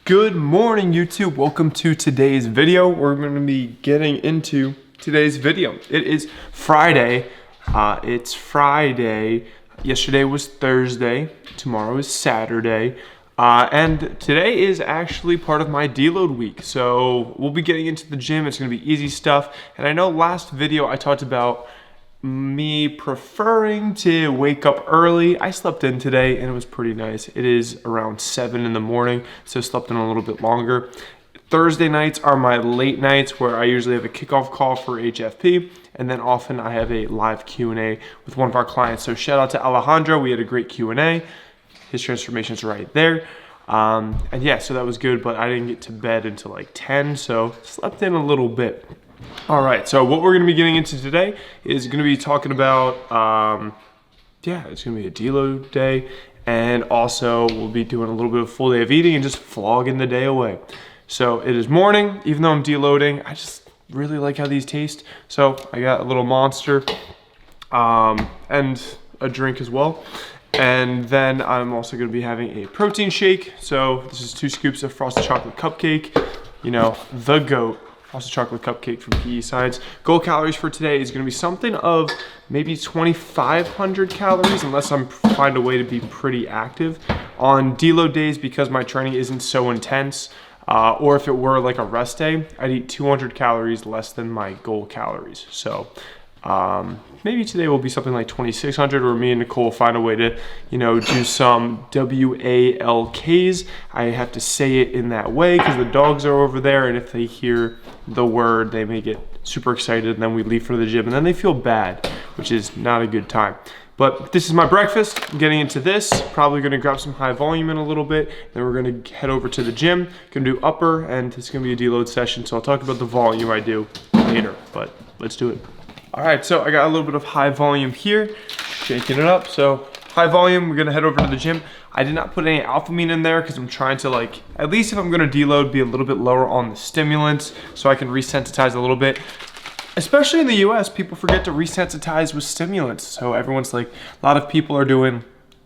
Good morning, YouTube. Welcome to today's video. We're going to be getting into today's video. It is Friday. It's Friday. Yesterday was Thursday. Tomorrow is Saturday. And today is actually part of my deload week. So we'll be getting into the gym. It's going to be easy stuff. And I know last video I talked about me preferring to wake up early. I slept in today and it was pretty nice. It is around 7 in the morning, so slept in a little bit longer. Thursday nights are my late nights where I usually have a kickoff call for HFP, and then often I have a live Q&A with one of our clients. So shout out to Alejandro. We had a great Q&A. His transformation's right there. And yeah, so that was good, but I didn't get to bed until like 10, so slept in a little bit. All right, so what we're gonna be getting into today is gonna be talking about, it's gonna be a deload day, and also we'll be doing a little bit of full day of eating and just vlogging the day away. So it is morning, even though I'm deloading, I just really like how these taste. So I got a little Monster and a drink as well. And then I'm also gonna be having a protein shake. So this is 2 scoops of frosted chocolate cupcake, you know, the GOAT. Frosted chocolate cupcake from PE Science. Goal calories for today is gonna be something of maybe 2,500 calories, unless I find a way to be pretty active. On deload days, because my training isn't so intense, or if it were like a rest day, I'd eat 200 calories less than my goal calories. So maybe today will be something like 2,600, or me and Nicole will find a way to, you know, do some WALKs. I have to say it in that way because the dogs are over there, and if they hear the word, they may get super excited, and then we leave for the gym, and then they feel bad, which is not a good time. But this is my breakfast. I'm getting into this. Probably gonna grab some high volume in a little bit. Then we're gonna head over to the gym. Gonna do upper, and it's gonna be a deload session. So I'll talk about the volume I do later, but let's do it. All right, so I got a little bit of high volume here, shaking it up. So high volume, we're gonna head over to the gym. I did not put any alphamine in there because I'm trying to, like, at least if I'm gonna deload, be a little bit lower on the stimulants so I can resensitize a little bit. Especially in the US, people forget to resensitize with stimulants. So everyone's like, a lot of people are doing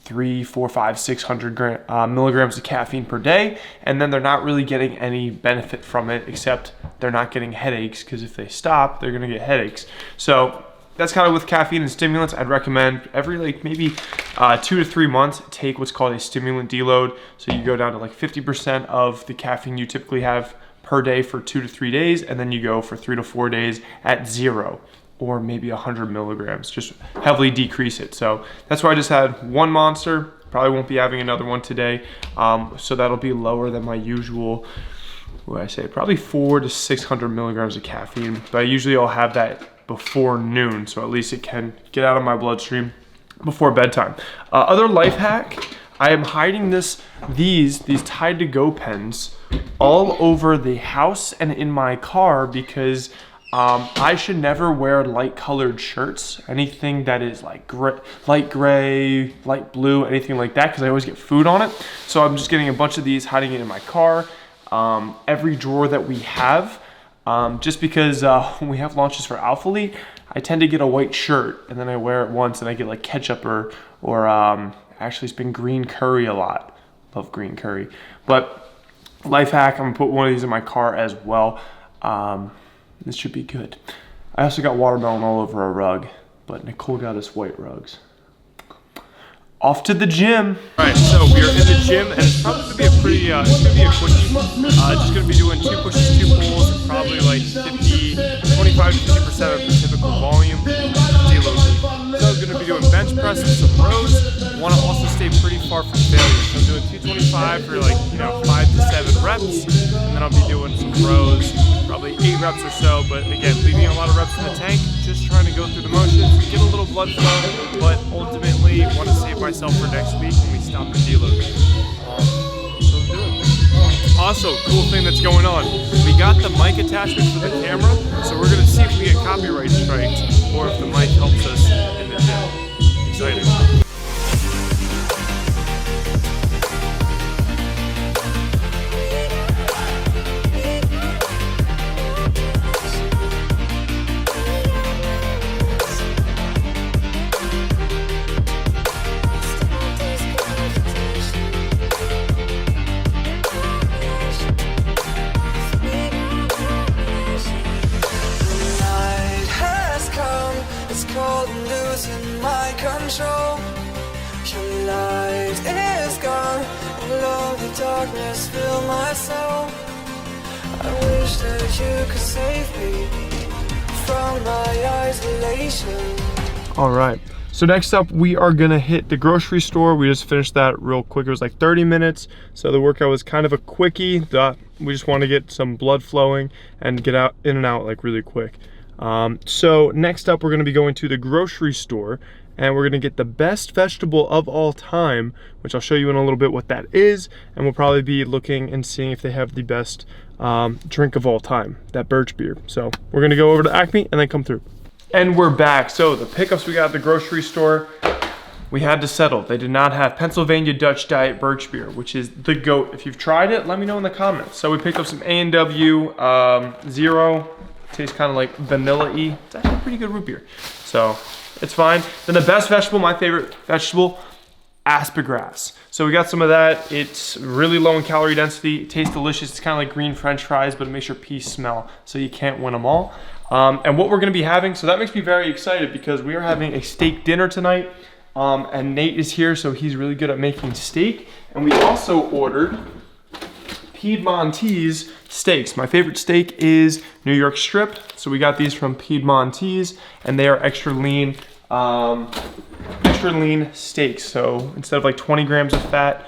300, 400, 500, 600 milligrams of caffeine per day, and then they're not really getting any benefit from it, except they're not getting headaches, because if they stop, they're gonna get headaches. So that's kind of with caffeine and stimulants. I'd recommend every like maybe 2 to 3 months, take what's called a stimulant deload. So you go down to like 50% of the caffeine you typically have per day for 2 to 3 days, and then you go for 3 to 4 days at 0. Or maybe 100 milligrams, just heavily decrease it. So that's why I just had 1 Monster. Probably won't be having another one today. So that'll be lower than my usual, what I say, probably 400 to 600 milligrams of caffeine. But usually I'll have that before noon, so at least it can get out of my bloodstream before bedtime. Other life hack, I am hiding these Tide to Go pens all over the house and in my car because I should never wear light colored shirts, anything that is like light gray, light blue, anything like that, because I always get food on it. So I'm just getting a bunch of these, hiding it in my car, every drawer that we have, just because when we have launches for Alpha Elite, I tend to get a white shirt and then I wear it once and I get like ketchup or actually it's been green curry a lot. Love green curry. But life hack, I'm gonna put one of these in my car as well. This should be good. I also got watermelon all over our rug, but Nicole got us white rugs. Off to the gym. All right, so we are in the gym, and it's probably gonna be a pretty, it's gonna be a quickie. Just gonna be doing 2 pushes, 2 pulls, and probably like 25 to 50% of the typical volume. Deload. So I'm gonna be doing bench press and some rows. Want to also stay pretty far from failure. So I'm doing 225 for like, 5 to 7 reps, and then I'll be doing some rows, probably 8 reps or so. But again, leaving a lot of reps in the tank, just trying to go through the motions, get a little blood flow, but ultimately want to save myself for next week when we stop the deload. So I'm doing it. Also, cool thing that's going on. We got the mic attachment for the camera, so we're gonna see if we get copyright strikes or if the mic helps us in the gym. Exciting. just feel myself. I wish that you could save me from my isolation. All right. So next up, we are gonna hit the grocery store. We just finished that real quick. It was like 30 minutes. So the workout was kind of a quickie. We just want to get some blood flowing and get out in and out like really quick. So next up, we're gonna be going to the grocery store and we're gonna get the best vegetable of all time, which I'll show you in a little bit what that is. And we'll probably be looking and seeing if they have the best drink of all time, that birch beer. So we're gonna go over to Acme and then come through. And we're back. So the pickups we got at the grocery store, we had to settle. They did not have Pennsylvania Dutch Diet Birch Beer, which is the GOAT. If you've tried it, let me know in the comments. So we picked up some A&W Zero. Tastes kind of like vanilla-y. It's actually a pretty good root beer. So it's fine. Then the best vegetable, my favorite vegetable, asparagus. So we got some of that. It's really low in calorie density. It tastes delicious. It's kind of like green French fries, but it makes your peas smell. So you can't win them all. And what we're gonna be having, so that makes me very excited because we are having a steak dinner tonight. And Nate is here, so he's really good at making steak. And we also ordered Piedmontese steaks. My favorite steak is New York strip. So we got these from Piedmontese and they are extra lean steaks. So instead of like 20 grams of fat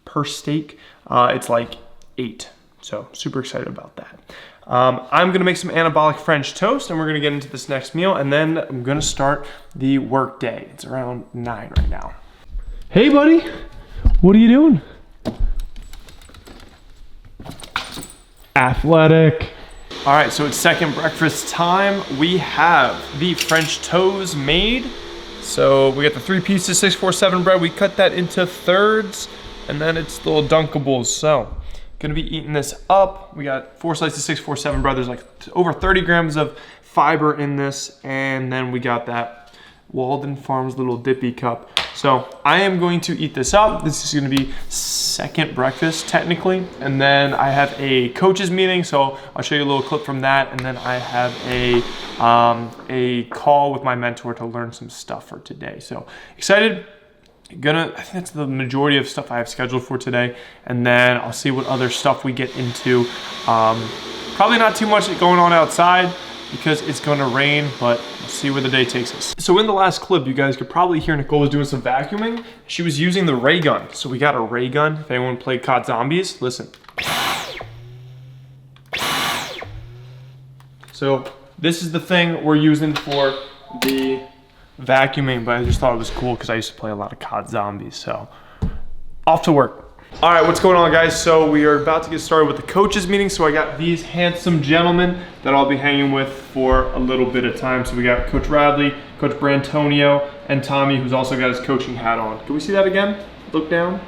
per steak, it's like 8. So super excited about that. I'm gonna make some anabolic French toast and we're gonna get into this next meal and then I'm gonna start the work day. It's around 9 right now. Hey buddy, what are you doing? Athletic. All right, so it's second breakfast time. We have the French toast made. So we got the 3 pieces, 647 bread. We cut that into thirds and then it's little dunkables. So gonna be eating this up. We got 4 slices, 647 bread. There's like over 30 grams of fiber in this. And then we got that Walden Farms little dippy cup. So I am going to eat this up. This is gonna be second breakfast technically. And then I have a coaches meeting. So I'll show you a little clip from that. And then I have a call with my mentor to learn some stuff for today. So excited. I think that's the majority of stuff I have scheduled for today. And then I'll see what other stuff we get into. Probably not too much going on outside because it's gonna rain, but we'll see where the day takes us. So in the last clip, you guys could probably hear Nicole was doing some vacuuming. She was using the ray gun. So we got a ray gun. If anyone played COD Zombies, listen. So this is the thing we're using for the vacuuming, but I just thought it was cool because I used to play a lot of COD Zombies. So off to work. All right, what's going on guys? So we are about to get started with the coaches meeting. So I got these handsome gentlemen that I'll be hanging with for a little bit of time. So we got Coach Radley, Coach Brantonio, and Tommy, who's also got his coaching hat on. Can we see that again? Look down.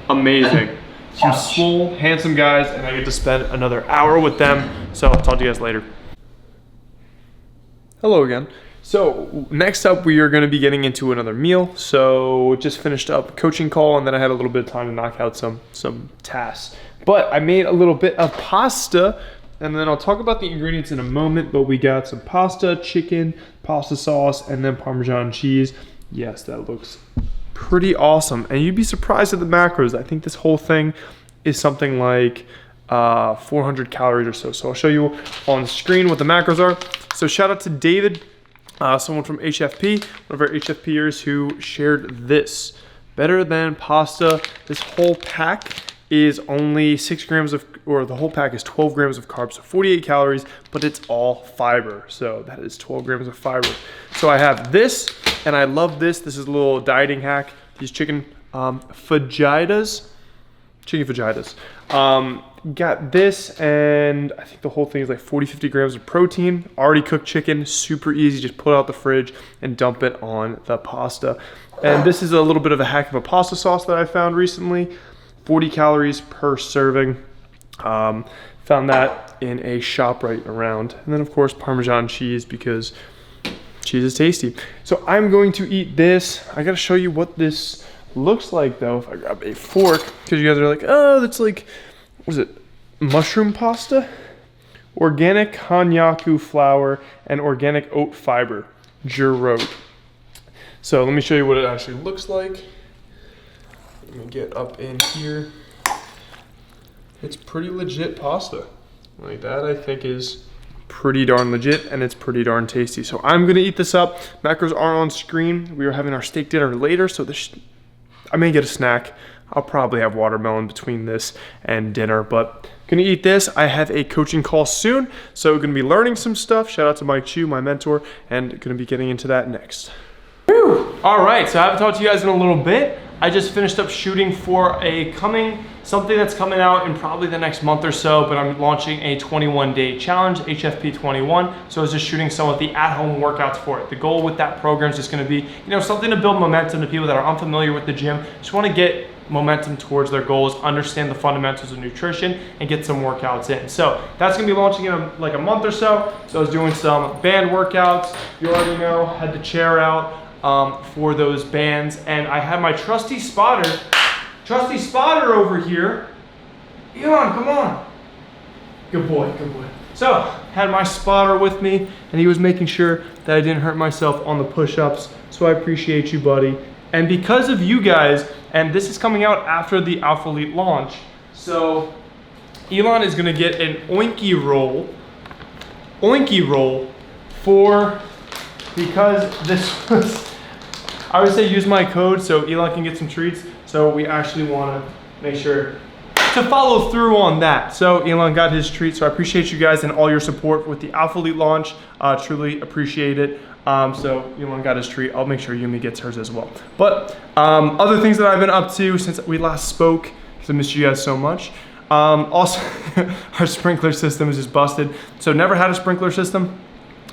Amazing. Some swole, handsome guys, and I get to spend another hour with them. So I'll talk to you guys later. Hello again. So next up, we are gonna be getting into another meal. So just finished up a coaching call and then I had a little bit of time to knock out some tasks. But I made a little bit of pasta and then I'll talk about the ingredients in a moment, but we got some pasta, chicken, pasta sauce, and then Parmesan cheese. Yes, that looks pretty awesome. And you'd be surprised at the macros. I think this whole thing is something like 400 calories or so. So I'll show you on the screen what the macros are. So shout out to David, someone from HFP, one of our HFPers who shared this. Better than pasta. This whole pack is only 6 grams of, or the whole pack is 12 grams of carbs, so 48 calories, but it's all fiber. So that is 12 grams of fiber. So I have this, and I love this. This is a little dieting hack. These chicken fajitas. Got this, and I think the whole thing is like 40-50 grams of protein. Already cooked chicken, super easy. Just pull it out the fridge and dump it on the pasta. And this is a little bit of a hack of a pasta sauce that I found recently. 40 calories per serving. Found that in a shop right around. And then of course Parmesan cheese because cheese is tasty. So I'm going to eat this. I gotta show you what this looks like though. If I grab a fork, because you guys are like, oh, that's like, what is it? Mushroom pasta? Organic Hanyaku flour and organic oat fiber. Giroud. So let me show you what it actually looks like. Let me get up in here. it's pretty legit pasta. Like that I think is pretty darn legit, and it's pretty darn tasty. So I'm gonna eat this up. Macros aren't on screen. We are having our steak dinner later, so I may get a snack. I'll probably have watermelon between this and dinner, but gonna eat this. I have a coaching call soon, so gonna be learning some stuff. Shout out to Mike Chu, my mentor, and gonna be getting into that next. Whew. All right, so I haven't talked to you guys in a little bit. I just finished up shooting for something that's coming out in probably the next month or so, but I'm launching a 21-day challenge, HFP 21. So I was just shooting some of the at-home workouts for it. The goal with that program is just gonna be, something to build momentum to people that are unfamiliar with the gym. Just wanna get momentum towards their goals, understand the fundamentals of nutrition, and get some workouts in. So that's gonna be launching in like a month or so. So I was doing some band workouts. You already know, had the chair out for those bands, and I had my trusty spotter over here. Elon, come on. Good boy, good boy. So, had my spotter with me, and he was making sure that I didn't hurt myself on the push-ups, so I appreciate you, buddy. And because of you guys, and this is coming out after the Alpha Elite launch, so Elon is gonna get an oinky roll because this was, I would say use my code so Elon can get some treats. So we actually want to make sure to follow through on that. So Elon got his treat. So I appreciate you guys and all your support with the Alpha Elite launch. Truly appreciate it. So Elon got his treat. I'll make sure Yumi gets hers as well. But other things that I've been up to since we last spoke, because I missed you guys so much. Also, our sprinkler system is just busted. So never had a sprinkler system.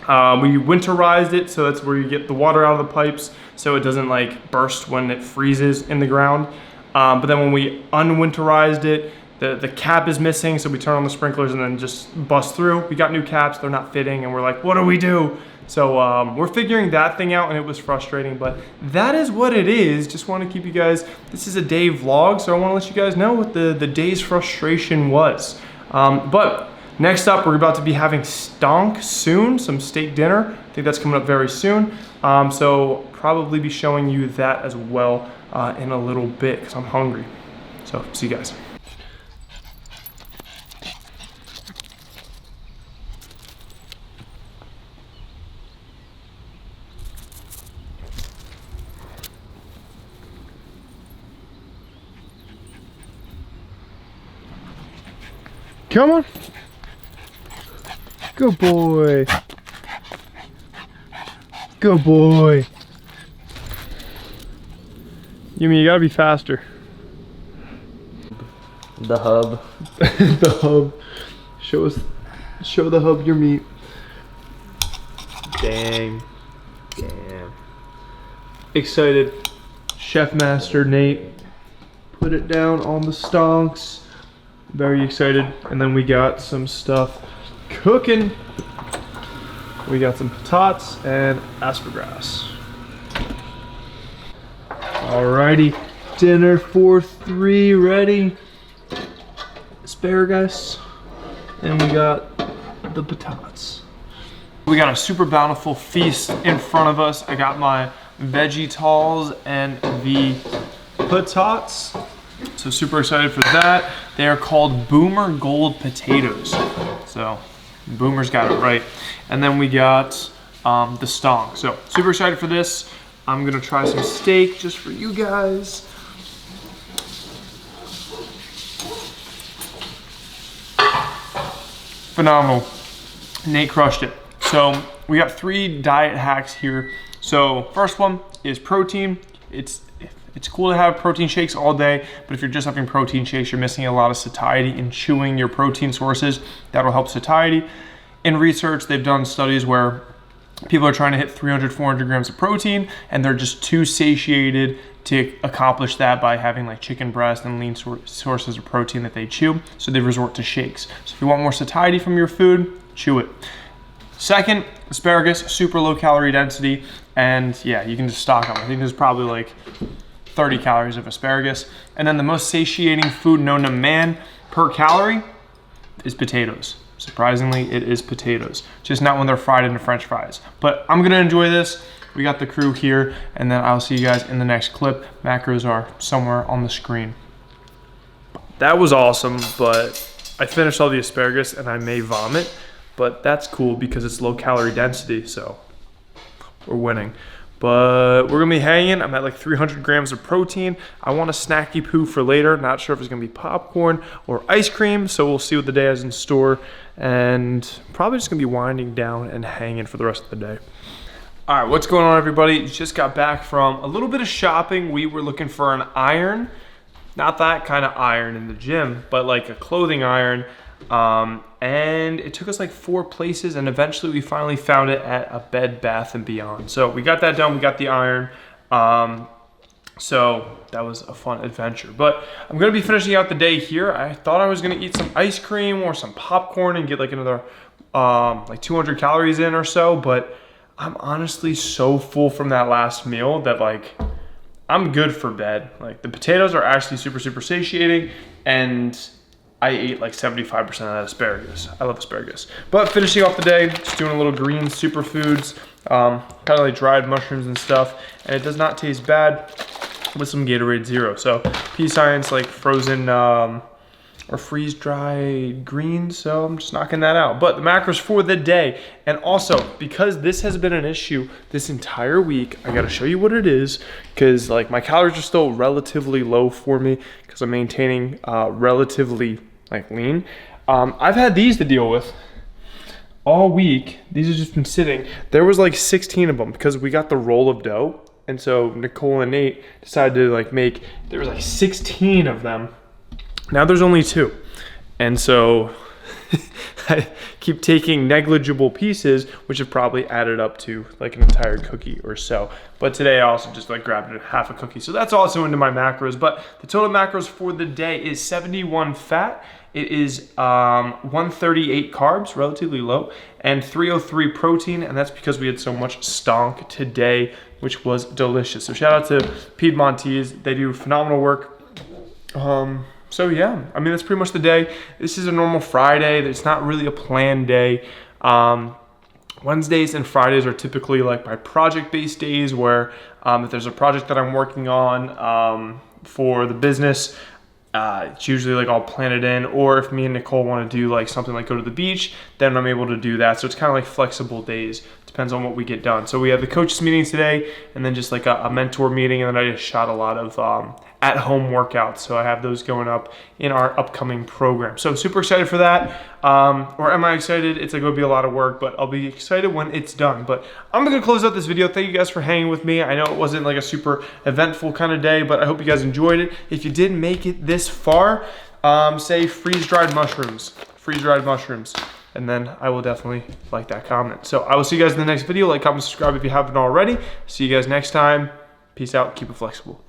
We winterized it, so that's where you get the water out of the pipes so it doesn't like burst when it freezes in the ground. But then when we unwinterized it, the cap is missing, so we turn on the sprinklers and then just bust through. We got new caps, they're not fitting, and we're like, what do we do? So we're figuring that thing out, and it was frustrating, but that is what it is. Just want to keep you guys, this is a day vlog, so I want to let you guys know what the day's frustration was. But next up, we're about to be having stonk soon, some steak dinner. I think that's coming up very soon. So probably be showing you that as well in a little bit because I'm hungry. So see you guys. Come on. Good boy. Good boy. Yumi, you gotta be faster. The hub. The hub. Show the hub your meat. Dang. Damn. Excited. Chef Master Nate put it down on the stonks. Very excited. And then we got some stuff cooking. We got some patatas and asparagus. Alrighty, dinner for 3 ready. Asparagus, and we got the patatas. We got a super bountiful feast in front of us. I got my veggie and the patatas. So super excited for that. They are called Boomer Gold potatoes. So Boomer's got it right. And then we got the stonk. So super excited for this. I'm gonna try some steak just for you guys. Phenomenal. Nate crushed it. So we got 3 diet hacks here. So first one is protein. It's cool to have protein shakes all day, but if you're just having protein shakes, you're missing a lot of satiety in chewing your protein sources. That'll help satiety. In research, they've done studies where people are trying to hit 300, 400 grams of protein, and they're just too satiated to accomplish that by having like chicken breast and lean sources of protein that they chew. So they resort to shakes. So if you want more satiety from your food, chew it. Second, asparagus, super low calorie density. And yeah, you can just stock them. I think there's probably like 30 calories of asparagus. And then the most satiating food known to man per calorie is potatoes. Surprisingly, it is potatoes. Just not when they're fried into French fries. But I'm gonna enjoy this. We got the crew here, and then I'll see you guys in the next clip. Macros are somewhere on the screen. that was awesome, but I finished all the asparagus and I may vomit, but that's cool because it's low calorie density, so we're winning. But we're gonna be hanging. I'm at like 300 grams of protein. I want a snacky poo for later. Not sure if it's gonna be popcorn or ice cream, so we'll see what the day has in store. And probably just gonna be winding down and hanging for the rest of the day. All right, what's going on, everybody? Just got back from a little bit of shopping. We were looking for an iron, not that kind of iron in the gym, but like a clothing iron. And it took us like 4 places, and eventually we finally found it at a Bed Bath & Beyond. So we got that done, we got the iron. So that was a fun adventure. But I'm gonna be finishing out the day here. I thought I was gonna eat some ice cream or some popcorn and get like another like 200 calories in or so, but I'm honestly so full from that last meal that like I'm good for bed. Like the potatoes are actually super satiating, and I ate like 75% of that asparagus. I love asparagus. But finishing off the day, just doing a little green superfoods, kind of like dried mushrooms and stuff. And it does not taste bad with some Gatorade Zero. So Pea Science, like frozen or freeze-dried greens. So I'm just knocking that out. But the macros for the day. And also, because this has been an issue this entire week, I gotta show you what it is. Because like my calories are still relatively low for me because I'm maintaining relatively like lean. I've had these to deal with all week. These have just been sitting. There was like 16 of them because we got the roll of dough. And so Nicole and Nate decided to like make, there was like 16 of them. Now there's only 2. And so I keep taking negligible pieces, which have probably added up to like an entire cookie or so. But today I also just like grabbed half a cookie. So that's also into my macros. But the total macros for the day is 71 fat. It is 138 carbs, relatively low, and 303 protein. And that's because we had so much stonk today, which was delicious. So shout out to Piedmontese. They do phenomenal work. So yeah, I mean, that's pretty much the day. This is a normal Friday. It's not really a planned day. Wednesdays and Fridays are typically like my project-based days where if there's a project that I'm working on for the business, it's usually like I'll plan it in, or if me and Nicole want to do like something like go to the beach, then I'm able to do that. So it's kind of like flexible days. Depends on what we get done. So we have the coaches meetings today, and then just like a mentor meeting, and then I just shot a lot of at-home workouts. So I have those going up in our upcoming program. So super excited for that. Or am I excited? It's going to be a lot of work, but I'll be excited when it's done. But I'm going to close out this video. Thank you guys for hanging with me. I know it wasn't like a super eventful kind of day, but I hope you guys enjoyed it. If you didn't make it this far, say freeze-dried mushrooms. Freeze-dried mushrooms. And then I will definitely like that comment. So I will see you guys in the next video. Like, comment, subscribe if you haven't already. See you guys next time. Peace out. Keep it flexible.